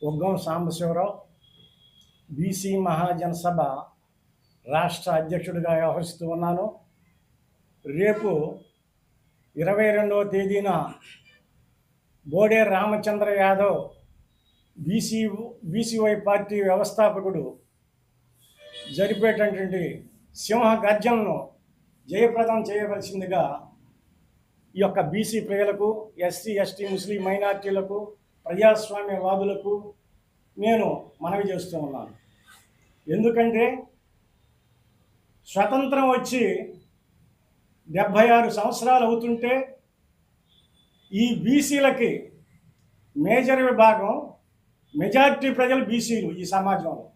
Uggam Sambasivarao BC మహాజన సభ రాష్ట్ర అధ్యక్షుడిగా వ్యవహరిస్తూ ఉన్నాను. రేపు 22వ తేదీన బోడే రామచంద్ర యాదవ్ బీసీవై పార్టీ వ్యవస్థాపకుడు జరిపేటటువంటి సింహ గర్జనను జయప్రదం చేయవలసిందిగా ఈ యొక్క బీసీ ప్రజలకు, ఎస్సీ ఎస్టీ ముస్లిం మైనార్టీలకు, ప్రజాస్వామ్యవాదులకు నేను మనవి చేస్తూ ఉన్నాను. ఎందుకంటే స్వతంత్రం వచ్చి 76 సంవత్సరాలు అవుతుంటే ఈ బీసీలకి మేజర్ విభాగం, మెజారిటీ ప్రజలు బీసీలు ఈ సమాజంలో.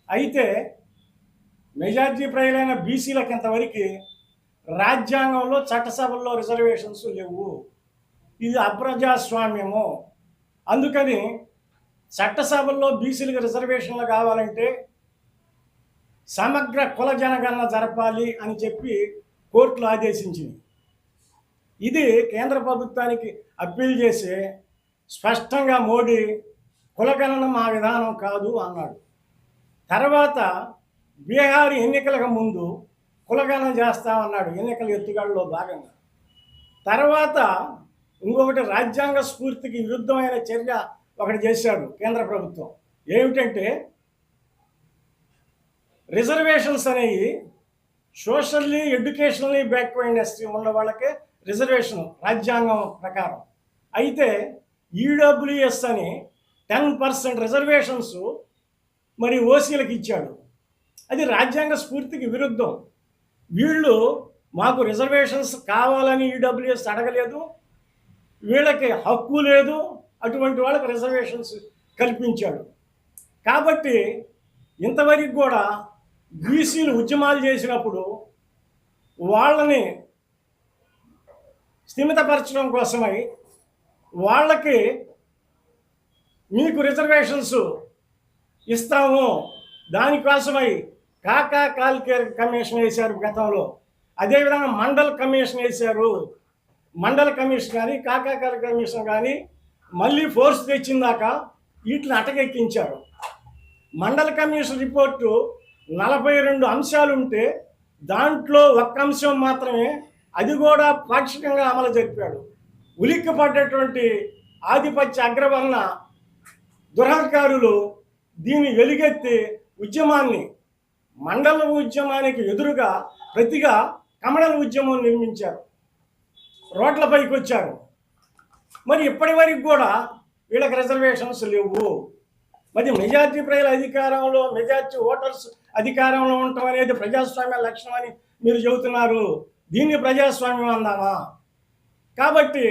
అయితే మెజారిటీ ప్రజలైన బీసీలకు ఇంతవరకు రాజ్యాంగంలో చట్టసభల్లో రిజర్వేషన్స్ లేవు. ఇది అప్రజాస్వామ్యము. అందుకని చట్టసభల్లో బీసీలకు రిజర్వేషన్లు కావాలంటే సమగ్ర కుల జనగణన జరపాలి అని చెప్పి కోర్టులు ఆదేశించింది. ఇది కేంద్ర ప్రభుత్వానికి అప్పీల్ చేసి స్పష్టంగా మోడీ కులగణన మా విధానం కాదు అన్నాడు. తర్వాత బీహార్ ఎన్నికలకు ముందు కులగణన చేస్తామన్నాడు ఎన్నికల ఎత్తుగడలో భాగంగా. తర్వాత ఇంకొకటి రాజ్యాంగ స్ఫూర్తికి విరుద్ధమైన చర్య ఒకటి చేశాడు కేంద్ర ప్రభుత్వం. ఏమిటంటే రిజర్వేషన్స్ అనేవి సోషల్లీ ఎడ్యుకేషనల్లీ బ్యాక్వర్డ్నెస్ ఉన్న వాళ్ళకే రిజర్వేషన్ రాజ్యాంగం ప్రకారం. అయితే ఈడబ్ల్యూఎస్ అని 10% రిజర్వేషన్స్ మరి ఓసీలకు ఇచ్చాడు. అది రాజ్యాంగ స్ఫూర్తికి విరుద్ధం. వీళ్ళు మాకు రిజర్వేషన్స్ కావాలని ఈడబ్ల్యూఎస్ అడగలేదు, వీళ్ళకి హక్కు లేదు, అటువంటి వాళ్ళకి రిజర్వేషన్స్ కల్పించాడు. కాబట్టి ఇంతవరకు కూడా బీసీలు ఉద్యమాలు చేసినప్పుడు వాళ్ళని స్థిమితపరచడం కోసమై వాళ్ళకి మీకు రిజర్వేషన్స్ ఇస్తాము, దానికోసమై కాకా కాల్కేర్ కమిషన్ వేశారు గతంలో. అదేవిధంగా మండల్ కమిషన్ వేశారు. మండల్ కమిషన్ కానీ కాకా కాల్ కమిషన్ కానీ మళ్ళీ ఫోర్స్ తెచ్చిందాక వీటిని అటకెక్కించారు. మండల్ కమిషన్ రిపోర్టు 42 అంశాలు ఉంటే దాంట్లో ఒక్క అంశం మాత్రమే, అది కూడా పాక్షికంగా అమలు జరిపాడు. ఉలిక్కిపడ్డటువంటి ఆధిపత్య అగ్రవర్ణ దురహంకారులు దీన్ని వెలుగెత్తి ఉద్యమాన్ని, మండల ఉద్యమానికి ఎదురుగా ప్రతిగా కమడల ఉద్యమం నిర్మించారు, రోడ్లపైకి వచ్చారు. మరి ఇప్పటి వరకు కూడా వీళ్ళకి రిజర్వేషన్స్ లేవు. మరి మెజార్టీ ప్రజల అధికారంలో, మెజార్టీ ఓటర్స్ అధికారంలో ఉండటం అనేది ప్రజాస్వామ్య లక్షణం అని మీరు చెబుతున్నారు. దీన్ని ప్రజాస్వామ్యం అందామా? కాబట్టి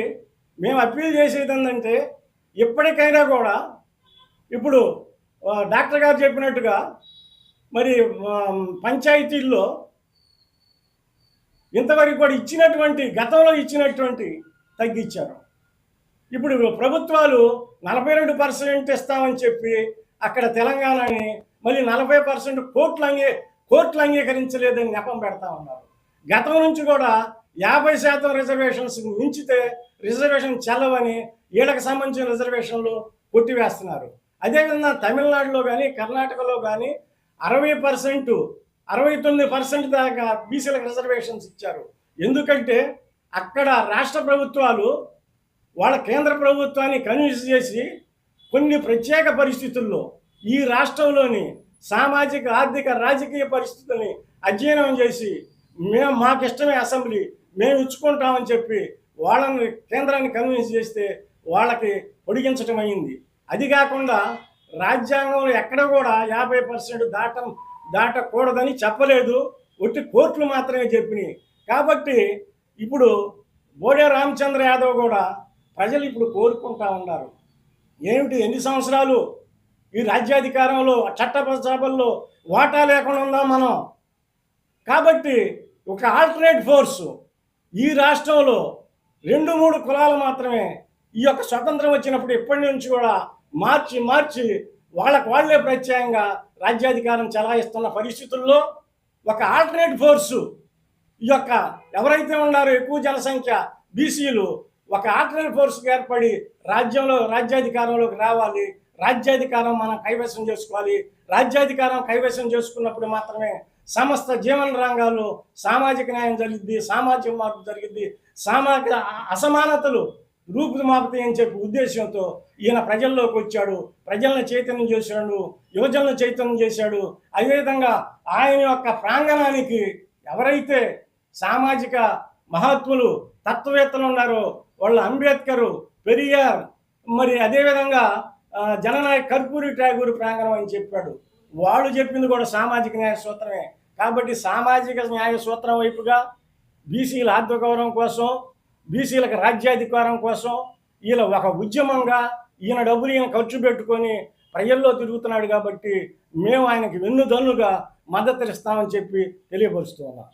మేము అప్పీల్ చేసేది ఏంటంటే ఎప్పటికైనా కూడా ఇప్పుడు డాక్టర్ గారు చెప్పినట్టుగా మరి పంచాయతీల్లో ఇంతవరకు కూడా ఇచ్చినటువంటి, గతంలో ఇచ్చినటువంటి తగ్గించారు. ఇప్పుడు ప్రభుత్వాలు 42% ఇస్తామని చెప్పి అక్కడ తెలంగాణని మళ్ళీ 40% కోర్టులు అంగీకరించలేదని నెపం పెడతా ఉన్నారు. గతం నుంచి కూడా 50% రిజర్వేషన్స్ మించితే రిజర్వేషన్ చెల్లవని వీళ్ళకి సంబంధించిన రిజర్వేషన్లు కొట్టివేస్తున్నారు. అదేవిధంగా తమిళనాడులో కానీ కర్ణాటకలో కానీ 60%, 69% దాకా బీసీలకు రిజర్వేషన్స్ ఇచ్చారు. ఎందుకంటే అక్కడ రాష్ట్ర ప్రభుత్వాలు వాళ్ళ కేంద్ర ప్రభుత్వాన్ని కన్విన్స్ చేసి కొన్ని ప్రత్యేక పరిస్థితుల్లో ఈ రాష్ట్రంలోని సామాజిక, ఆర్థిక, రాజకీయ పరిస్థితుల్ని అధ్యయనం చేసి మాకిష్టమే అసెంబ్లీ, మేము ఇచ్చుకుంటామని చెప్పి వాళ్ళని కేంద్రాన్ని కన్విన్స్ చేస్తే వాళ్ళకి పొడిగించడం అయింది. అది కాకుండా రాజ్యాంగంలో ఎక్కడ కూడా 50% దాటకూడదని చెప్పలేదు, ఒట్టి కోర్టులు మాత్రమే చెప్పినాయి. కాబట్టి ఇప్పుడు బోడే రామచంద్ర యాదవ్ కూడా ప్రజలు ఇప్పుడు కోరుకుంటా ఉన్నారు. ఏమిటి, ఎన్ని సంవత్సరాలు ఈ రాజ్యాధికారంలో, చట్టసభల్లో వాటా లేకుండా ఉందాం మనం? కాబట్టి ఒక ఆల్టర్నేట్ ఫోర్సు ఈ రాష్ట్రంలో 2-3 కులాలు మాత్రమే ఈ యొక్క స్వతంత్రం వచ్చినప్పుడు ఇప్పటి నుంచి కూడా మార్చి వాళ్ళే ప్రత్యేకంగా రాజ్యాధికారం చెలాయిస్తున్న పరిస్థితుల్లో ఒక ఆల్టర్నేట్ ఫోర్సు ఈ యొక్క ఎవరైతే ఉన్నారో ఎక్కువ జనసంఖ్య బీసీలు ఒక ఆల్టర్నేట్ ఫోర్స్కి ఏర్పడి రాజ్యాధికారంలోకి రావాలి, రాజ్యాధికారం మనం కైవసం చేసుకోవాలి. రాజ్యాధికారం కైవసం చేసుకున్నప్పుడు మాత్రమే సమస్త జీవన రంగాల్లో సామాజిక న్యాయం జరిగిద్ది, సామాజిక మార్పు జరిగిద్ది, సామాజిక అసమానతలు రూపుమాపుతాయి అని చెప్పి ఉద్దేశంతో ఈయన ప్రజల్లోకి వచ్చాడు, ప్రజలను చైతన్యం చేశాడు, యువజనులను చైతన్యం చేశాడు. అదేవిధంగా ఆయన యొక్క ప్రాంగణానికి ఎవరైతే సామాజిక మహాత్ములు తత్వవేత్తలు ఉన్నారో వాళ్ళు అంబేద్కరు, పెరియార్, మరి అదేవిధంగా జననాయక్ కర్పూరి ఠాగూర్ ప్రాంగణం అని చెప్పాడు. వాళ్ళు చెప్పింది కూడా సామాజిక న్యాయ సూత్రమే. కాబట్టి సామాజిక న్యాయ సూత్రం వైపుగా బీసీల ఆత్మగౌరవం కోసం, బీసీలకు రాజ్యాధికారం కోసం ఈయన ఒక ఉద్యమంగా ఈయన డబ్బులు ఈయన ఖర్చు పెట్టుకొని ప్రజల్లో తిరుగుతున్నాడు. కాబట్టి మేము ఆయనకి వెన్నుదన్నుగా మద్దతు ఇస్తామని చెప్పి తెలియపరుస్తూ ఉన్నాం.